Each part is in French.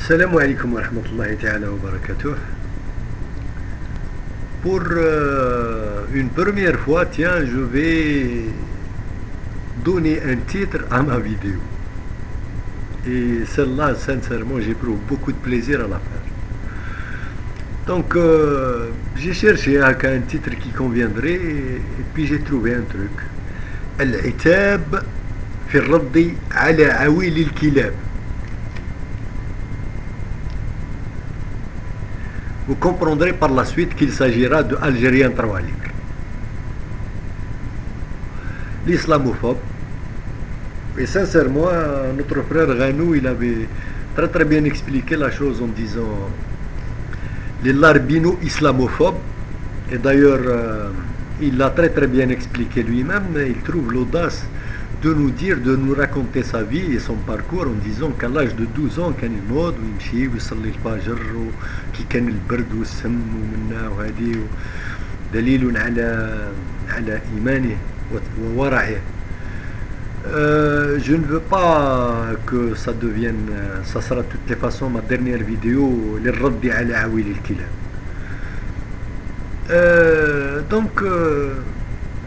Salam alaikum wa rahmatullahi ta'ala wa barakatuh. Pour une première fois, tiens, je vais donner un titre à ma vidéo. Et celle-là, sincèrement, j'éprouve beaucoup de plaisir à la faire. Donc, j'ai cherché un titre qui conviendrait et puis j'ai trouvé un truc. Al-Itab fi raddi ala awil al-kilab. Vous comprendrez par la suite qu'il s'agira de Algérien Trawalik. L'islamophobe. Et sincèrement, notre frère Ghanou, il avait très bien expliqué la chose en disant les larbino islamophobes. Et d'ailleurs, il l'a très bien expliqué lui-même. Il trouve l'audace de nous dire, de nous raconter sa vie et son parcours en disant qu'à l'âge de 12 ans كان ينوض ويمشي ويصلي الفجر وكي كان البرد والسم ومنا وهذه دليل على إيمانه وورعه. Je ne veux pas que ça devienne, ça sera de toutes les façons ma dernière vidéo, للرد على عويل الكلاب. Donc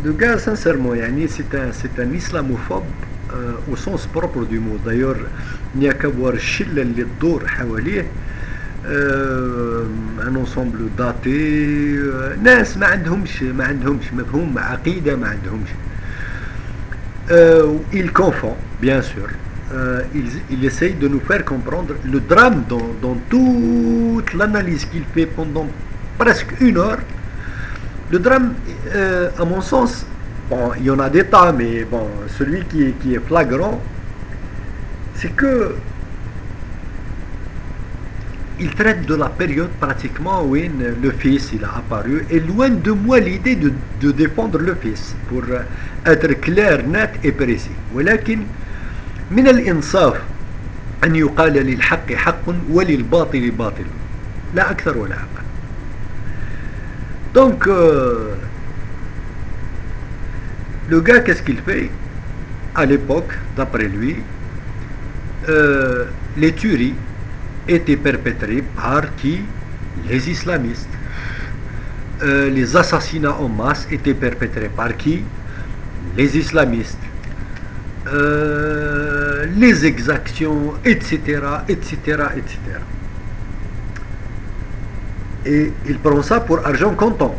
le gars, sincèrement, c'est un islamophobe au sens propre du mot. D'ailleurs, il n'y a qu'à voir الشلة اللي تدور حواليه, un ensemble daté, ناس ما عندهمش مفهوم عقيدة, ما عندهمش. Il confond, bien sûr. Il essaye de nous faire comprendre le drame dans toute l'analyse qu'il fait pendant presque une heure. Le drame, à mon sens, bon, il y en a des tas, mais bon, celui qui est flagrant, c'est que il traite de la période pratiquement où le fils il a apparu, et loin de moi l'idée de défendre le fils, pour être clair, net et précis. ولكن من الإنصاف أن يقال للحق حق وللباطل باطل, لا أكثر ولا أقل. Donc, le gars, qu'est-ce qu'il fait? À l'époque, d'après lui, les tueries étaient perpétrées par qui? Les islamistes. Les assassinats en masse étaient perpétrés par qui? Les islamistes. Les exactions, etc., etc., etc. Et il prend ça pour argent comptant.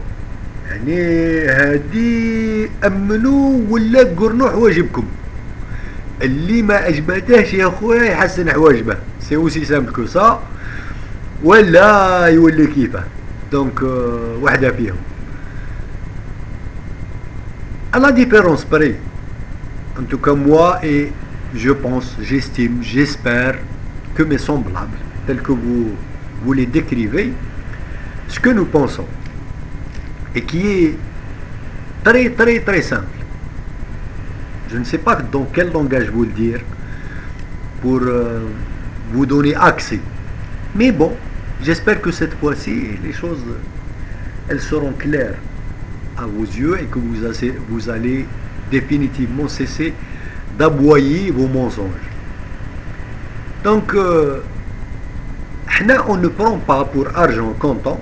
يعني هادي أمنوا ولا قرنوا حواجبكم. اللي ما أجبدهش يا خويا يحسن حواجبه. سي aussi simple que ça. ولا يولي كيفه. Donc واحدة فيهم. À la différence près, en tout cas moi, et je pense, j'estime, j'espère que mes semblables, tels que vous les décrivez, ce que nous pensons, et qui est très simple. Je ne sais pas dans quel langage vous le dire pour vous donner accès. Mais bon, j'espère que cette fois-ci, les choses, elles seront claires à vos yeux et que vous allez définitivement cesser d'aboyer vos mensonges. Donc, on ne prend pas pour argent comptant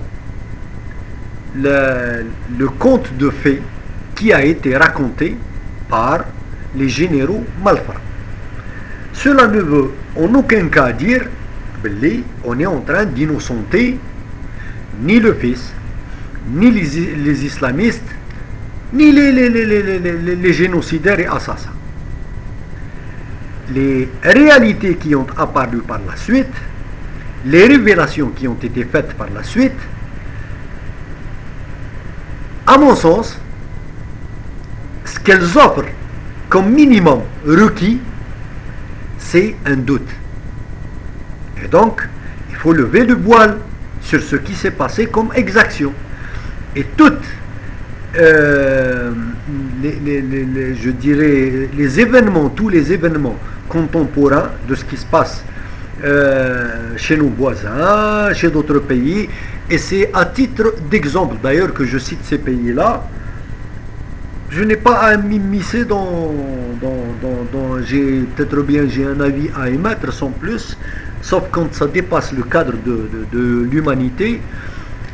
le conte de fées qui a été raconté par les généraux malfrats. Cela ne veut en aucun cas dire qu'on est en train d'innocenter ni le fils, ni les islamistes, ni les génocidaires et assassins. Les réalités qui ont apparu par la suite, les révélations qui ont été faites par la suite, à mon sens, ce qu'elles offrent comme minimum requis, c'est un doute. Et donc, il faut lever le voile sur ce qui s'est passé comme exaction. Et toutes, je dirais, les événements, tous les événements contemporains de ce qui se passe chez nos voisins, chez d'autres pays, et c'est à titre d'exemple d'ailleurs que je cite ces pays-là, je n'ai pas à m'immiscer j'ai peut-être bien j'ai un avis à émettre sans plus, sauf quand ça dépasse le cadre de l'humanité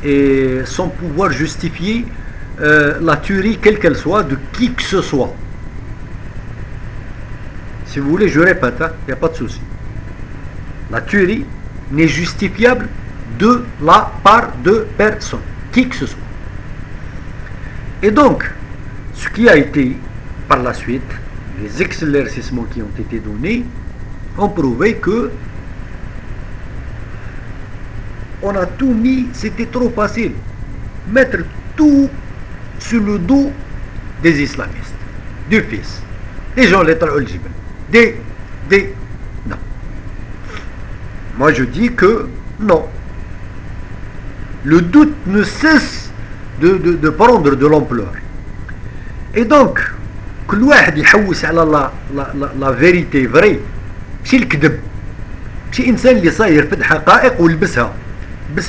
et sans pouvoir justifier la tuerie quelle qu'elle soit de qui que ce soit. Si vous voulez, je répète, il n'y a pas de souci. La tuerie n'est justifiable de la part de personne, qui que ce soit. Et donc, ce qui a été par la suite, les éclaircissements qui ont été donnés, ont prouvé que on a tout mis, c'était trop facile. Mettre tout sur le dos des islamistes, du fils. Les gens lettres al-jibal. Non. Moi je dis que non. Le doute ne cesse de prendre de l'ampleur. Et donc, كل واحد يحوس على la vérité vraie ماشي الكذب ماشي انسان اللي صاير في الحقائق ولبسها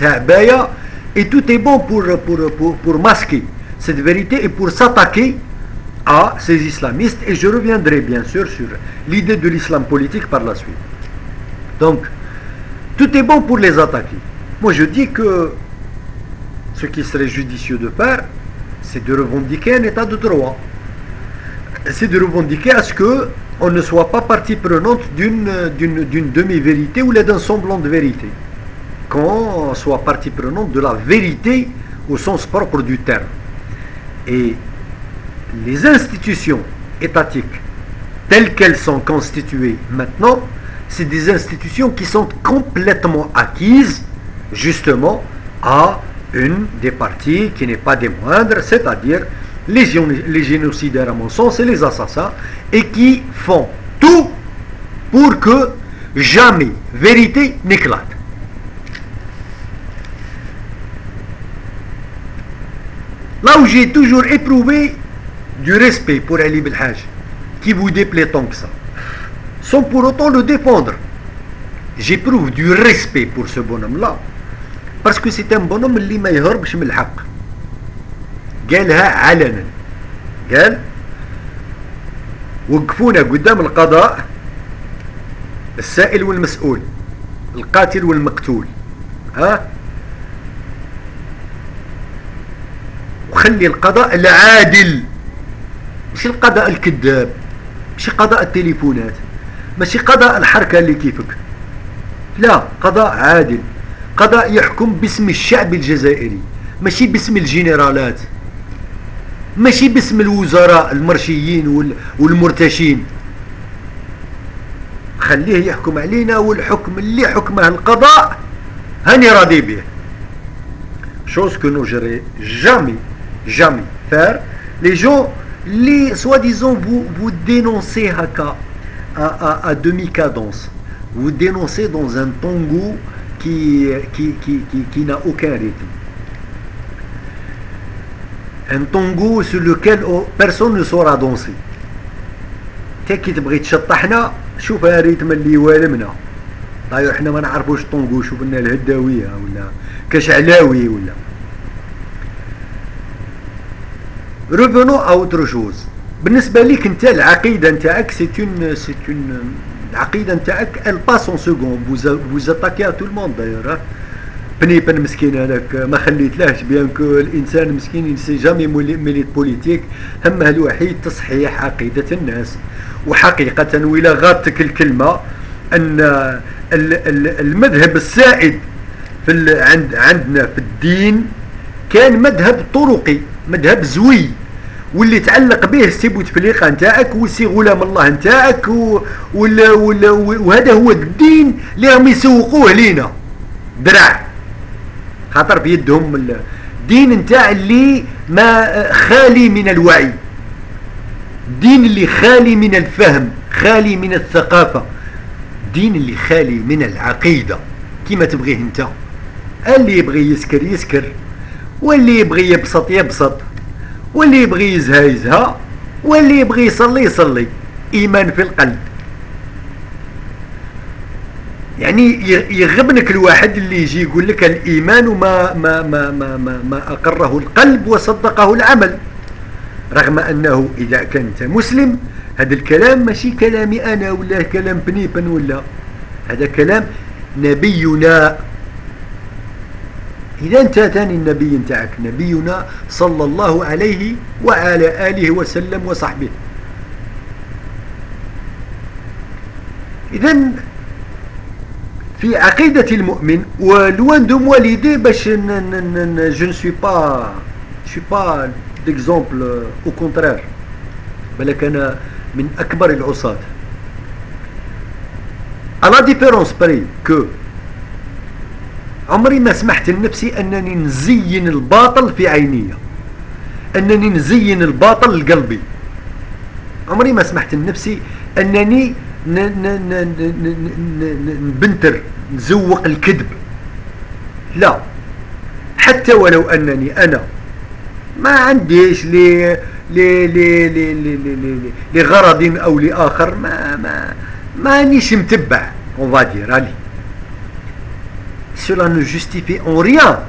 عبايه et tout est bon pour masquer cette vérité et pour s'attaquer à ces islamistes, et je reviendrai bien sûr sur l'idée de l'islam politique par la suite. Donc tout est bon pour les attaquer. Moi je dis que ce qui serait judicieux de faire, c'est de revendiquer un état de droit. C'est de revendiquer à ce que on ne soit pas partie prenante d'une demi-vérité ou d'un semblant de vérité, qu'on soit partie prenante de la vérité au sens propre du terme. Et les institutions étatiques telles qu'elles sont constituées maintenant, c'est des institutions qui sont complètement acquises justement à une des parties qui n'est pas des moindres, c'est-à-dire les génocidaires à mon sens et les assassins, et qui font tout pour que jamais vérité n'éclate. Là où j'ai toujours éprouvé du respect pour Ali Belhaj, qui vous déplaît tant que ça, sans pour autant le défendre, j'éprouve du respect pour ce bonhomme-là, parce que c'est un bonhomme اللي ما يهربش من الحق. قالها علنا، قال وقفونا قدام القضاء السائل والمسؤول، القاتل والمقتول، وخلي القضاء العادل، ماشي القضاء الكذاب، ماشي قضاء التليفونات، ماشي قضاء الحركة اللي كيفك، لا، قضاء عادل، قضاء يحكم باسم الشعب الجزائري، ماشي باسم الجنرالات، ماشي باسم الوزراء المرشيين والمرتشين. خليه يحكم علينا، والحكم اللي حكمه القضاء هاني راضي به. Chose que n'oserait jamais faire les gens, les soi-disant vous dénoncez à demi-cadence, vous dénoncez dans un tango qui n'a aucun rythme, un tango sur lequel personne ne saura danser. كي تبغي تشطحنا شوف الريتم اللي والمنا، طيب احنا ما نعرفوش الطنجو، شوف لنا الهداويه ولا كشعلاوي ولا. Revenons à autre chose. بالنسبه ليك انت العقيده نتاعك العقيده نتاعك elle passe en second. vous attaquez à tout le monde d'ailleurs. بنيبن مسكين هذاك ما خليتلهش، بيان كو الانسان مسكين ينسي جامي ميليت بوليتيك، همه الوحيد تصحيح عقيده الناس. وحقيقه ولا غابتك الكلمه ان المذهب السائد عندنا في الدين كان مذهب طرقي، مذهب زوي، واللي تعلق به سي بوتفليقه نتاعك وسي غلام الله نتاعك وهذا هو الدين اللي راهم يسوقوه لينا درع، خاطر في يدهم الدين نتاع اللي ما خالي من الوعي، الدين اللي خالي من الفهم، خالي من الثقافه، الدين اللي خالي من العقيده كيما تبغيه انت. اللي يبغي يسكر يسكر، واللي يبغي يبسط يبسط، واللي يبغي يزهى يزهى، واللي يبغي يصلي يصلي. ايمان في القلب. يعني يغبنك الواحد اللي يجي يقول لك الايمان ما اقره القلب وصدقه العمل. رغم أنه إذا كنت مسلم هذا الكلام ماشي كلامي أنا ولا كلام بنيبن ولا هذا كلام نبينا. إذا أنت ثاني النبي نتاعك نبينا صلى الله عليه وعلى آله وسلم وصحبه. إذن في عقيدة المؤمن ولوان دو موا ليدي باش je ne suis pas d'exemple au contraire بالك أنا من أكبر العصاة. à la différence près que عمري ما سمحت لنفسي أنني نزين الباطل في عيني، أنني نزين الباطل لقلبي. عمري ما سمحت لنفسي أنني نبنتر نزوق الكذب، لا. حتى ولو أنني أنا ما عنديش لغرض أو لآخر مانيش متبع on va dire. allez, cela ne justifie en rien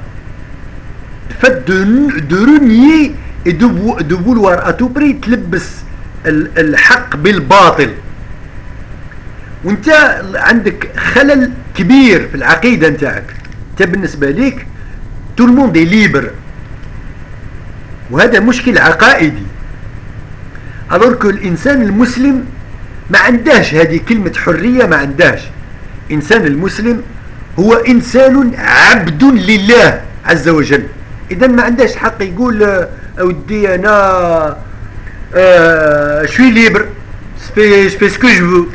le fait de renier et de vouloir à tout prix تلبس الحق بالباطل. وانت عندك خلل كبير في العقيدة نتاعك. انت بالنسبة ليك tout le monde est libre، وهذا مشكل عقائدي. alors que الإنسان المسلم ما عندهش هذه كلمة حرية، ما عندهش. إنسان المسلم هو إنسان عبد لله عز وجل. إذا ما عندهش حق يقول أودي أنا je suis libre، je fais ce que je veux.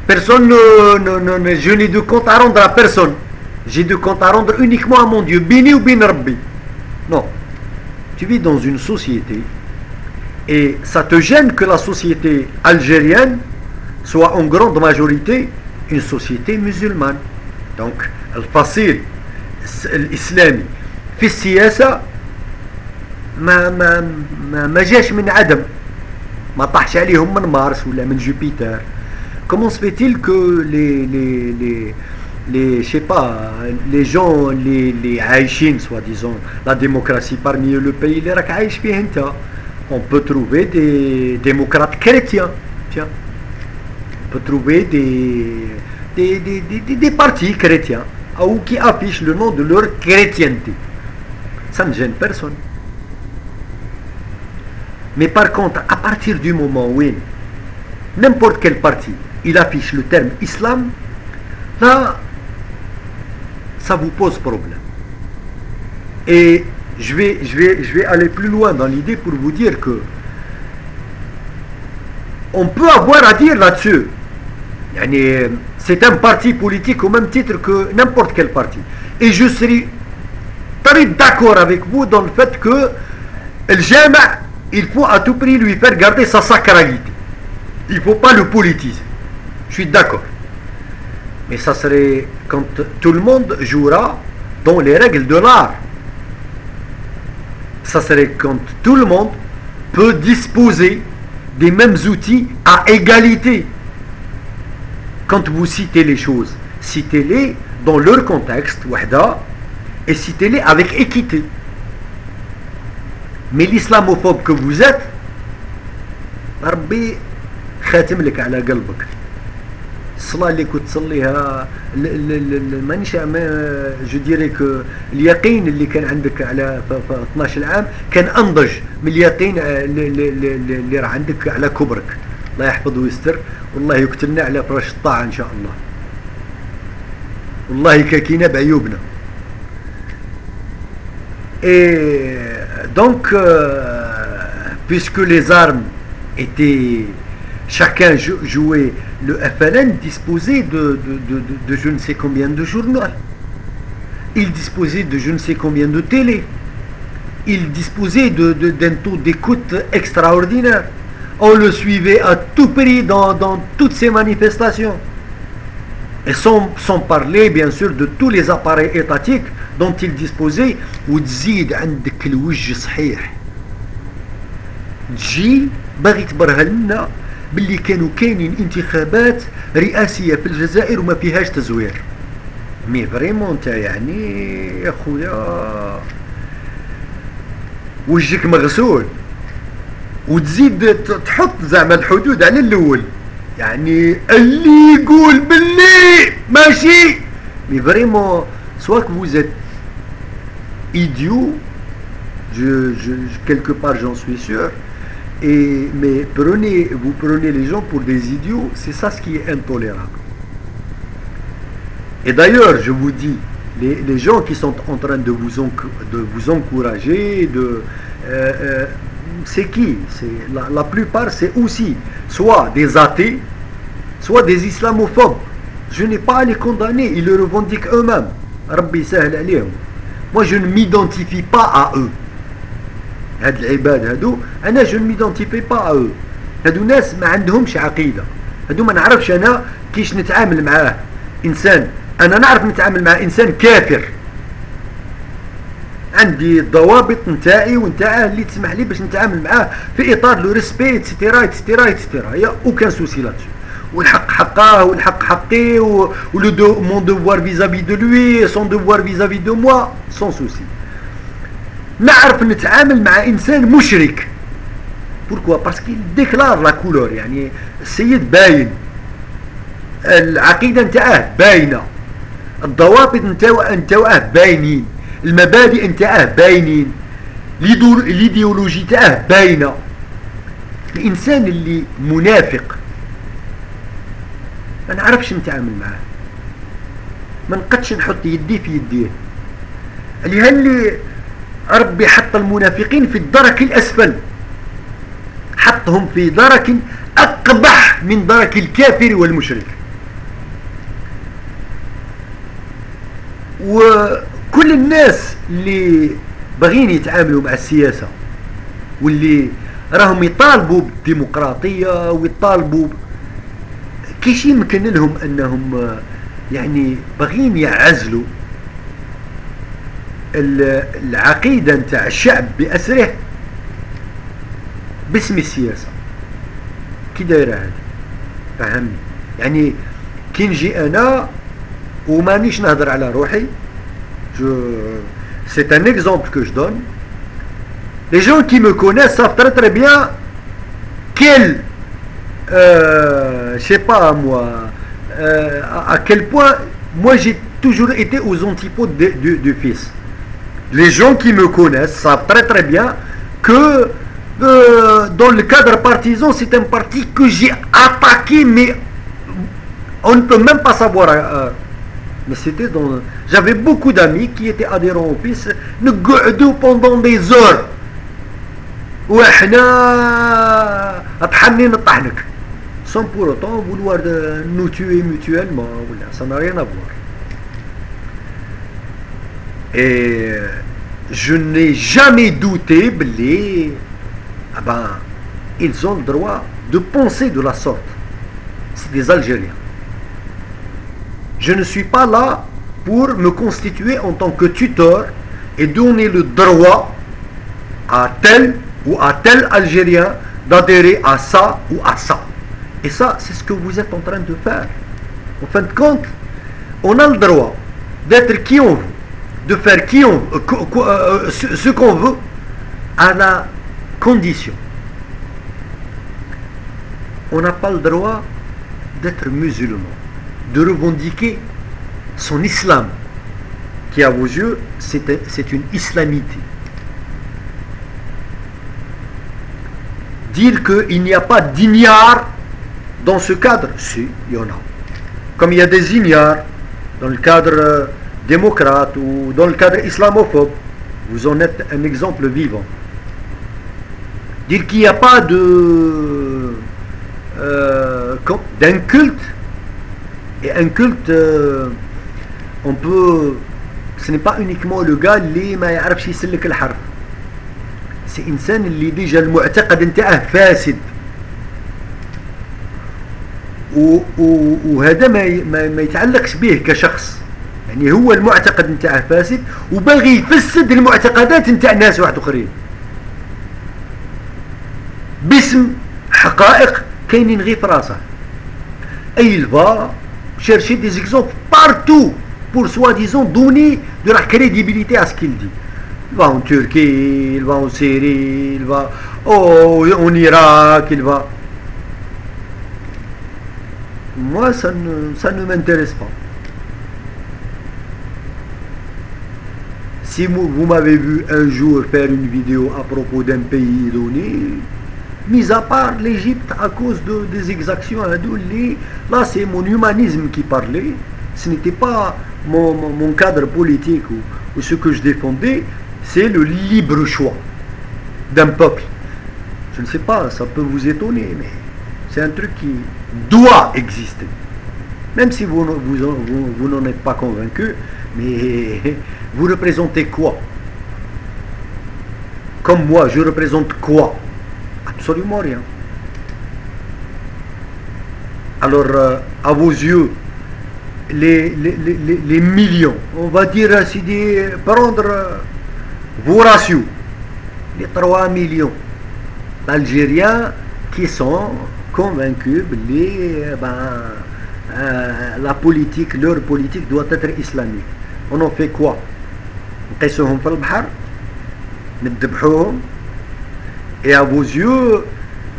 Personne je n'ai de compte à rendre à personne. J'ai de compte à rendre uniquement à mon Dieu. Bini ou bin Rabbi. Non. Tu vis dans une société et ça te gêne que la société algérienne soit en grande majorité une société musulmane. Donc, الفصيل الإسلامي في السياسة ما جاش من عدم، ما طاحش عليهم من مارس ولا من جوبيتر. Comment se fait-il que je sais pas, les gens les عايشين soi-disant la démocratie parmi eux le pays اللي راك عايش فيه انت؟ On peut trouver des démocrates chrétiens, tiens. On peut trouver des partis chrétiens ou qui affichent le nom de leur chrétienté. Ça ne gêne personne. Mais par contre, à partir du moment où n'importe quel parti il affiche le terme islam, là ça vous pose problème. Et je vais aller plus loin dans l'idée pour vous dire que on peut avoir à dire là-dessus. C'est un parti politique au même titre que n'importe quel parti. Et je serai très d'accord avec vous dans le fait que le jama, il faut à tout prix lui faire garder sa sacralité. Il ne faut pas le politiser. Je suis d'accord. Mais ça serait quand tout le monde jouera dans les règles de l'art. Ça serait quand tout le monde peut disposer des mêmes outils à égalité. Quand vous citez les choses, citez-les dans leur contexte, wahda, et citez-les avec équité. Mais l'islamophobe que vous êtes, Rabbi خاتم لك على قلبك. الصلاة اللي كنت تصليها مانيش جو ديري كو اليقين اللي كان عندك على 12 عام كان انضج من اليقين اللي راه عندك على كبرك. الله يحفظ ويستر، والله يقتلنا على فراش الطاعة ان شاء الله. والله كاكينا بعيوبنا. Et donc puisque les armes étaient, chacun jouait le FLN, disposait de je ne sais combien de journaux, il disposait de je ne sais combien de télé, il disposait d'un taux d'écoute extraordinaire. On le suivait à tout prix dans toutes ces manifestations. Et sans parler bien sûr de tous les appareils étatiques dont il disposait. وتزيد عندك الوجه صحيح تجي باغي تبرهن لنا باللي كانوا كاينين انتخابات رئاسيه في الجزائر وما فيهاش تزوير. مي فريمون انت يعني يا خويا وجهك مغسول. وتزيد تحط زعما الحدود على الاول. يعني اللي يقول باللي ماشي مي فريمون soit que vous êtes idiot, quelque part j'en suis sûr, mais vous prenez les gens pour des idiots, c'est ça ce qui est intolérable. Et d'ailleurs, je vous dis, les gens qui sont en train de vous encourager, c'est qui? La plupart, c'est aussi soit des athées, soit des islamophobes. Je n'ai pas à les condamner, ils le revendiquent eux-mêmes. Rabbi sahl alayhim. Moi, je ne m'identifie pas à eux. هاد العباد هادو أنا je ne m'identifie pas à eux. هادو ناس ما عندهمش عقيدة. هادو ما نعرفش أنا كيش نتعامل معاه. إنسان أنا نعرف نتعامل مع إنسان كافر. عندي الضوابط نتاعي ونتاعه اللي تسمح لي باش نتعامل معاه في إطار لو ريسبي إتسيتيرا إتسيتيرا إتسيتيرا. يا أوكان سوسي لاتسو. والحق حقه والحق حقي mon devoir vis-à-vis de lui et son devoir vis-à-vis de moi sans souci. نعرف نتعامل مع إنسان مشرك. Pourquoi? Parce qu'il déclare la couleur. يعني السيد باين، العقيدة نتاعه باينة، الضوابط نتاعه باينين، المبادئ نتاعه باينين، الإيديولوجي نتاعه باينة. الإنسان اللي منافق ما نعرفش نتعامل معاه، ما نقدش نحط يدي في يديه. اللي ربي حط المنافقين في الدرك الأسفل، حطهم في درك أقبح من درك الكافر والمشرك. وكل الناس اللي باغيين يتعاملوا مع السياسة واللي راهم يطالبوا بالديمقراطية ويطالبوا كيش يمكن لهم أنهم يعني باغيين يعزلوا العقيدة نتاع الشعب بأسره باسم السياسة. كي دايرة هذه؟ فهمني. يعني كي نجي أنا ومانيش نهضر على روحي، c'est un exemple que je donne. Les gens qui me connaissent savent très très bien quel je sais pas moi à quel point moi j'ai toujours été aux antipodes du fils. Les gens qui me connaissent savent très très bien que dans le cadre partisan c'est un parti que j'ai attaqué, mais on ne peut même pas savoir. Mais c'était dans... J'avais beaucoup d'amis qui étaient adhérents au PIS, nous قعدوا pendant des heures وإحنا أطحنين نطحنك sans pour autant vouloir nous tuer mutuellement. Ça n'a rien à voir. Et je n'ai jamais douté بلي ils ont le droit de penser de la sorte. C'est des Algériens. Je ne suis pas là pour me constituer en tant que tuteur et donner le droit à tel ou à tel Algérien d'adhérer à ça ou à ça. Et ça, c'est ce que vous êtes en train de faire. En fin de compte, on a le droit d'être qui on veut, de faire qui on veut, ce qu'on veut, à la condition. On n'a pas le droit d'être musulman, de revendiquer son islam, qui à vos yeux, c'est une islamité. Dire qu'il n'y a pas d'ignare dans ce cadre, si, il y en a. Comme il y a des ignares dans le cadre démocrate ou dans le cadre islamophobe, vous en êtes un exemple vivant. Dire qu'il n'y a pas d'un culte, et un culte, on peut, ce n'est pas uniquement le gars اللي ما يعرفش يسلك الحرف. C'est إنسان اللي ديجا المعتقد نتاعه فاسد، وهذا ما يتعلقش به كشخص. يعني هو المعتقد نتاعه فاسد وباغي يفسد المعتقدات نتاع ناس واحد اخرين باسم حقائق كاينين غير في راسه. il va chercher des exemples partout pour soi-disant donner de la crédibilité à ce qu'il dit. Il va en Turquie, il va en Syrie, il va en Irak, il va... Moi, ça ne m'intéresse pas. Si vous m'avez vu un jour faire une vidéo à propos d'un pays donné, mis à part l'Égypte à cause des exactions, là c'est mon humanisme qui parlait, ce n'était pas mon cadre politique ou ce que je défendais, c'est le libre choix d'un peuple. Je ne sais pas, ça peut vous étonner, mais c'est un truc qui doit exister. Même si vous n'en êtes pas convaincu, mais vous représentez quoi? Comme moi, je représente quoi? Absolument rien. Alors, à vos yeux, les millions, on va dire ainsi, prendre vos ratios, les 3 millions d'Algériens qui sont convaincus que la politique, leur politique doit être islamique. On en fait quoi? نقيسوهم في البحر نذبحوهم. Et à vos yeux,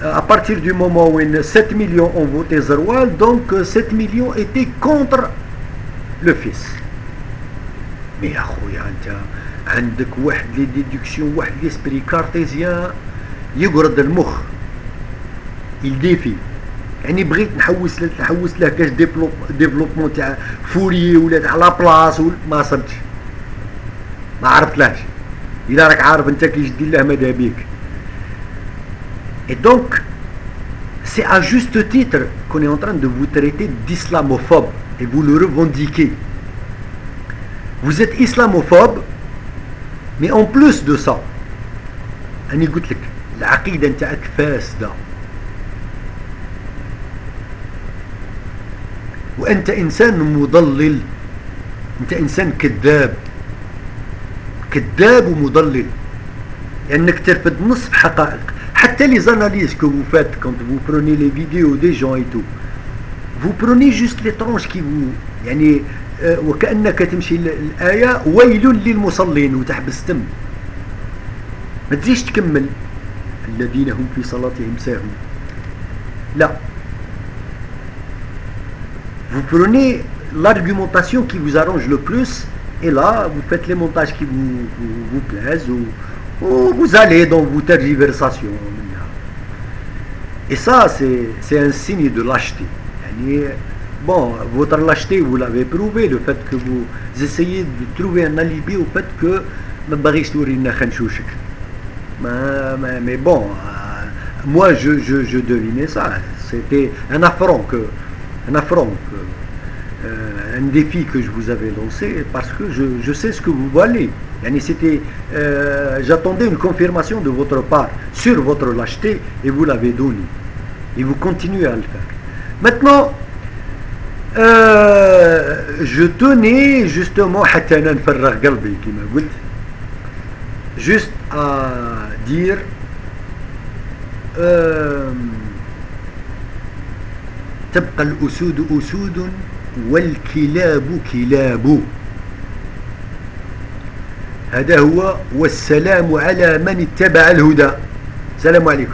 à partir du moment où 7 millions ont voté Zeroual, donc 7 millions étaient contre le fils. Mais يا خويا انت عندك واحد لي ديدكسيون، واحد ليسبري كارتيزيان يقرض المخ. il défie. يعني بغيت نحوس له كاش ديفلوبمون تاع فوريي ولا تاع لابلاص ما صدتش، ما عرفتلاش. الا راك عارف انت كي جدي الله ماذا بيك. Et donc, c'est à juste titre qu'on est en train de vous traiter d'islamophobe et vous le revendiquez. Vous êtes islamophobe, mais en plus de ça, أنا قلت لك العقيدة نتاعك فاسدة. وأنت إنسان مضلل، أنت إنسان كذاب، كذاب ومضلل، لأنك ترفض نصف حقائق. حتى les analyses que vous faites quand vous prenez les vidéos des gens et tout, vous prenez juste les tranches qui vous يعني وكأنك تمشي الآية ويل للمصلين وتحبس تم، ما تجيش تكمل الذين هم في صلاتهم ساهون. لا، vous prenez l'argumentation qui vous arrange le plus et là vous faites les montages qui vous plaisent ou vous allez dans vos tergiversations. Et ça c'est un signe de lâcheté. Bon, votre lâcheté vous l'avez prouvé, le fait que vous essayez de trouver un alibi au fait que mais bon, moi je devinais ça. C'était un affront, un défi que je vous avais lancé parce que je sais ce que vous valez. J'attendais une confirmation de votre part sur votre lâcheté et vous l'avez donné. Et vous continuez à le faire. Maintenant, je tenais justement juste à dire تبقى الأسود أسود والكلاب كلاب. هذا هو، والسلام على من اتبع الهدى. السلام عليكم.